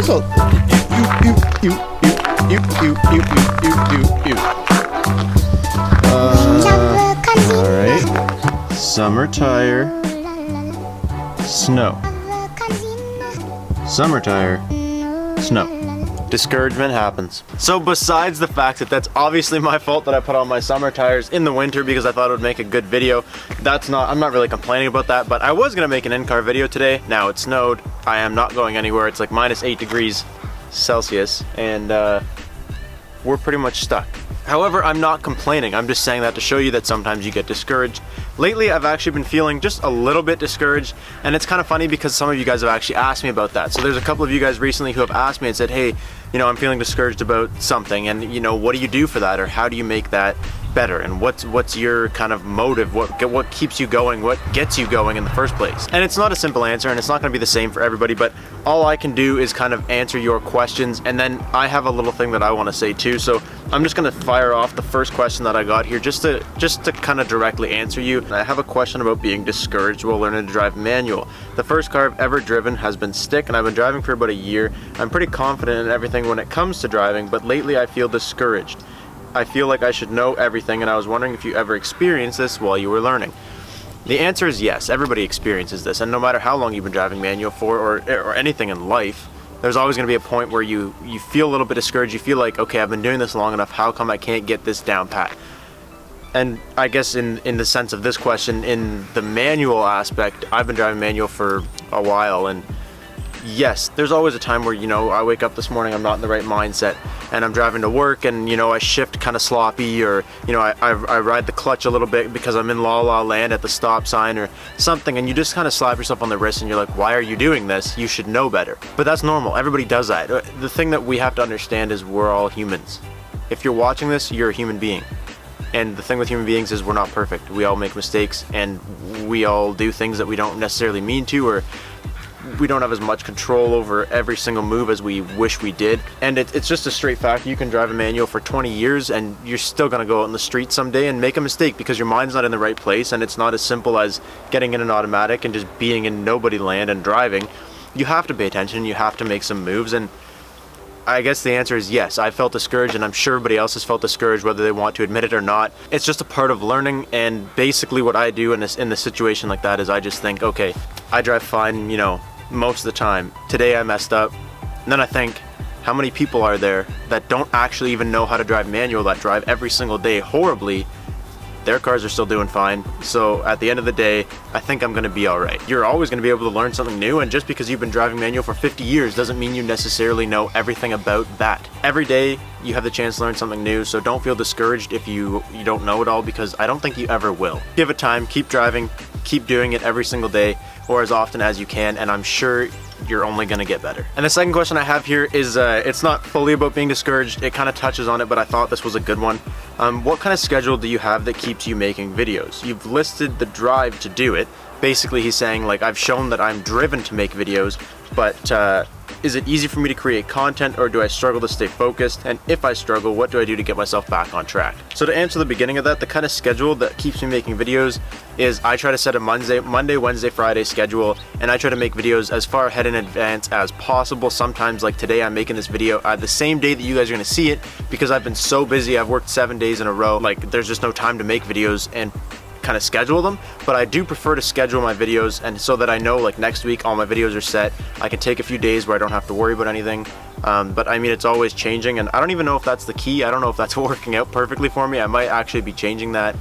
canceled. Alright. Summer tire. Snow. Summer tire. Snow. Discouragement happens. So besides the fact that that's obviously my fault that I put on my summer tires in the winter because I thought it would make a good video, I'm not really complaining about that, but I was gonna make an in-car video today. Now it snowed. I am not going anywhere. It's like -8 degrees Celsius and we're pretty much stuck. However, I'm not complaining. I'm just saying that to show you that sometimes you get discouraged. Lately, I've actually been feeling just a little bit discouraged, and it's kind of funny because some of you guys have actually asked me about that. So there's a couple of you guys recently who have asked me and said, hey, you know, I'm feeling discouraged about something, and you know, what do you do for that, or how do you make that better, and what's your kind of motive, what keeps you going, what gets you going in the first place? And it's not a simple answer, and it's not going to be the same for everybody, but all I can do is kind of answer your questions, and then I have a little thing that I want to say too. So I'm just going to fire off the first question that I got here just to kind of directly answer you. I have a question about being discouraged while learning to drive manual. The first car I've ever driven has been stick, and I've been driving for about a year. I'm pretty confident in everything when it comes to driving, but lately I feel discouraged. I feel like I should know everything, and I was wondering if you ever experienced this while you were learning. The answer is yes, everybody experiences this, and no matter how long you've been driving manual for, or anything in life, there's always going to be a point where you feel a little bit discouraged. You feel like, okay, I've been doing this long enough, how come I can't get this down pat? And I guess in the sense of this question, in the manual aspect, I've been driving manual for a while, and yes, there's always a time where, you know, I wake up this morning, I'm not in the right mindset, and I'm driving to work, and, you know, I shift kind of sloppy, or, you know, I ride the clutch a little bit because I'm in la-la land at the stop sign or something, and you just kind of slap yourself on the wrist and you're like, why are you doing this? You should know better. But that's normal. Everybody does that. The thing that we have to understand is we're all humans. If you're watching this, you're a human being. And the thing with human beings is we're not perfect. We all make mistakes, and we all do things that we don't necessarily mean to, or we don't have as much control over every single move as we wish we did. And it's just a straight fact. You can drive a manual for 20 years and you're still going to go out in the street someday and make a mistake because your mind's not in the right place, and it's not as simple as getting in an automatic and just being in nobody land and driving. You have to pay attention, you have to make some moves, and I guess the answer is yes. I felt discouraged, and I'm sure everybody else has felt discouraged whether they want to admit it or not. It's just a part of learning, and basically what I do in a situation like that is I just think, okay, I drive fine, you know, most of the time. Today I messed up, and then I think, how many people are there that don't actually even know how to drive manual, that drive every single day horribly? Their cars are still doing fine. So at the end of the day, I think I'm gonna be all right. You're always gonna be able to learn something new, and just because you've been driving manual for 50 years doesn't mean you necessarily know everything about that. Every day you have the chance to learn something new, so don't feel discouraged if you don't know it all, because I don't think you ever will. Give it time, keep driving, keep doing it every single day, or as often as you can, and I'm sure you're only gonna get better. And the second question I have here is, it's not fully about being discouraged, it kind of touches on it, but I thought this was a good one. What kind of schedule do you have that keeps you making videos? You've listed the drive to do it. Basically he's saying, like, I've shown that I'm driven to make videos, but is it easy for me to create content, or do I struggle to stay focused? And if I struggle, what do I do to get myself back on track? So to answer the beginning of that, the kind of schedule that keeps me making videos is I try to set a Monday, Wednesday, Friday schedule, and I try to make videos as far ahead in advance as possible. Sometimes, like today, I'm making this video the same day that you guys are gonna see it, because I've been so busy. I've worked 7 days in a row. Like, there's just no time to make videos and kind of schedule them, but I do prefer to schedule my videos, and so that I know, like, next week all my videos are set. I can take a few days where I don't have to worry about anything, but I mean, it's always changing, and I don't even know if that's the key. I don't know if that's working out perfectly for me. I might actually be changing that.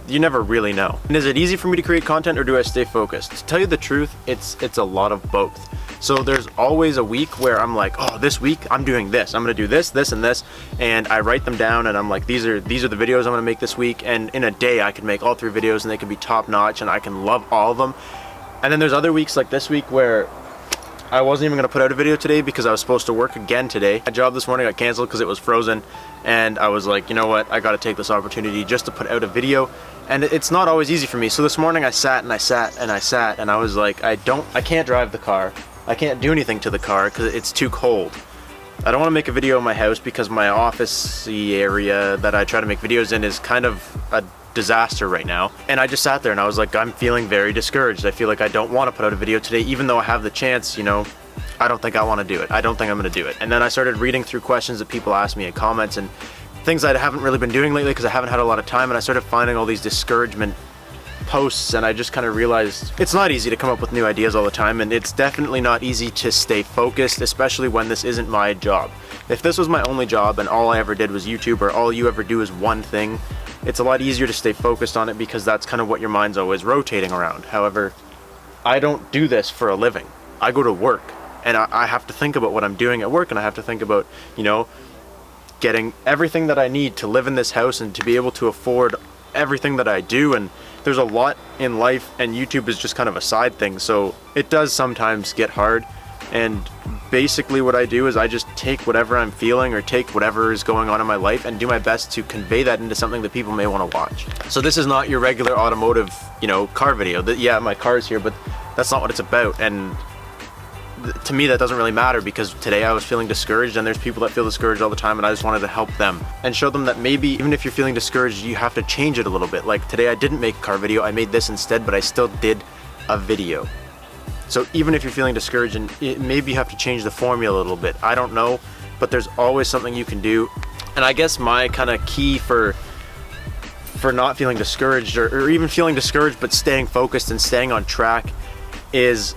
You never really know. And is it easy for me to create content, or do I stay focused? To tell you the truth, it's a lot of both. So there's always a week where I'm like, oh, this week I'm doing this. I'm gonna do this, this, and this, and I write them down, and I'm like, these are the videos I'm gonna make this week. And in a day, I can make all 3 videos, and they can be top notch, and I can love all of them. And then there's other weeks like this week where I wasn't even gonna put out a video today because I was supposed to work again today. My job this morning got canceled because it was frozen, and I was like, you know what? I gotta take this opportunity just to put out a video. And it's not always easy for me. So this morning I sat and I sat and I sat, and I was like, I can't drive the car. I can't do anything to the car because it's too cold. I don't want to make a video in my house because my office-y area that I try to make videos in is kind of a disaster right now. And I just sat there and I was like, I'm feeling very discouraged. I feel like I don't want to put out a video today, even though I have the chance, you know. I don't think I want to do it. I don't think I'm going to do it. And then I started reading through questions that people asked me in comments and things I haven't really been doing lately because I haven't had a lot of time, and I started finding all these discouragement posts, and I just kind of realized it's not easy to come up with new ideas all the time, and it's definitely not easy to stay focused, especially when this isn't my job. If this was my only job and all I ever did was YouTube, or all you ever do is one thing, it's a lot easier to stay focused on it because that's kind of what your mind's always rotating around. However, I don't do this for a living. I go to work, and I have to think about what I'm doing at work, and I have to think about, you know, getting everything that I need to live in this house and to be able to afford everything that I do. And there's a lot in life, and YouTube is just kind of a side thing, so it does sometimes get hard. And basically what I do is I just take whatever I'm feeling or take whatever is going on in my life and do my best to convey that into something that people may want to watch. So this is not your regular automotive, you know, car video. Yeah, my car's here, but that's not what it's about. And to me that doesn't really matter, because today I was feeling discouraged, and there's people that feel discouraged all the time, and I just wanted to help them and show them that maybe even if you're feeling discouraged, you have to change it a little bit. Like today I didn't make a car video, I made this instead, but I still did a video. So even if you're feeling discouraged, and maybe you have to change the formula a little bit, I don't know, but there's always something you can do. And I guess my kind of key for not feeling discouraged, or even feeling discouraged but staying focused and staying on track, is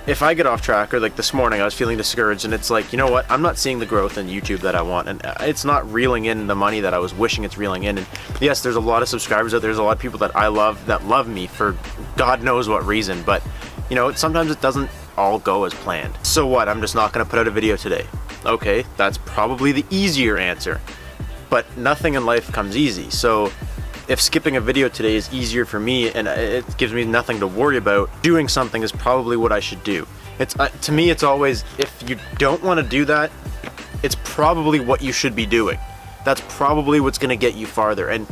if I get off track, or like this morning I was feeling discouraged, and it's like, you know what, I'm not seeing the growth in YouTube that I want, and it's not reeling in the money that I was wishing it's reeling in. And yes, there's a lot of subscribers out there, there's a lot of people that I love that love me for God knows what reason, but you know, sometimes it doesn't all go as planned. So what, I'm just not gonna put out a video today? Okay, that's probably the easier answer, but nothing in life comes easy. So if skipping a video today is easier for me and it gives me nothing to worry about, doing something is probably what I should do. It's to me, it's always, if you don't want to do that, it's probably what you should be doing. That's probably what's going to get you farther. And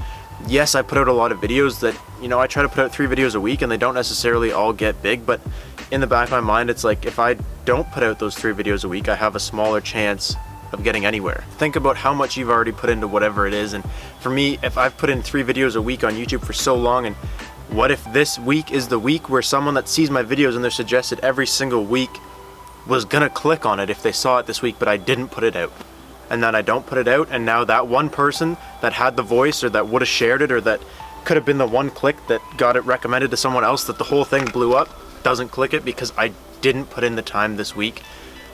yes, I put out a lot of videos that, you know, I try to put out 3 videos a week, and they don't necessarily all get big, but in the back of my mind, it's like, if I don't put out those 3 videos a week, I have a smaller chance of getting anywhere. Think about how much you've already put into whatever it is. And for me, if I've put in 3 videos a week on YouTube for so long, and what if this week is the week where someone that sees my videos and they're suggested every single week was gonna click on it if they saw it this week, but I didn't put it out, and then I don't put it out, and now that one person that had the voice, or that would have shared it, or that could have been the one click that got it recommended to someone else, that the whole thing blew up, doesn't click it because I didn't put in the time this week.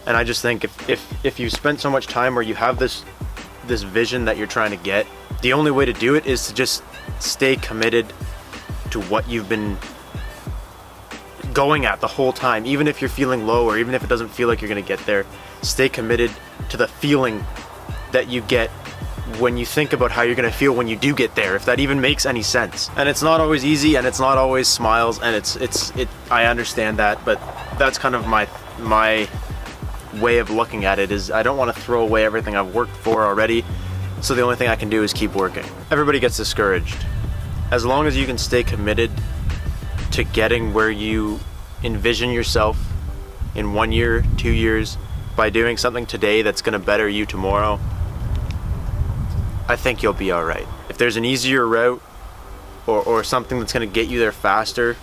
And I just think if you spent so much time, or you have this vision that you're trying to get, the only way to do it is to just stay committed to what you've been going at the whole time. Even if you're feeling low, or even if it doesn't feel like you're gonna get there, stay committed to the feeling that you get when you think about how you're gonna feel when you do get there, if that even makes any sense. And it's not always easy, and it's not always smiles, and I understand that, but that's kind of my way of looking at it, is I don't want to throw away everything I've worked for already, so the only thing I can do is keep working. Everybody gets discouraged. As long as you can stay committed to getting where you envision yourself in 1 year, 2 years, by doing something today that's going to better you tomorrow, I think you'll be alright. If there's an easier route, or something that's going to get you there faster,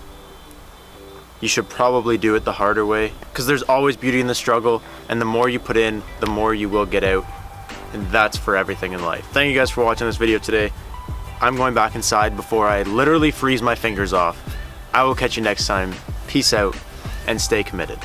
you should probably do it the harder way, because there's always beauty in the struggle, and the more you put in, the more you will get out, and that's for everything in life. Thank you guys for watching this video today. I'm going back inside before I literally freeze my fingers off. I will catch you next time. Peace out, and stay committed.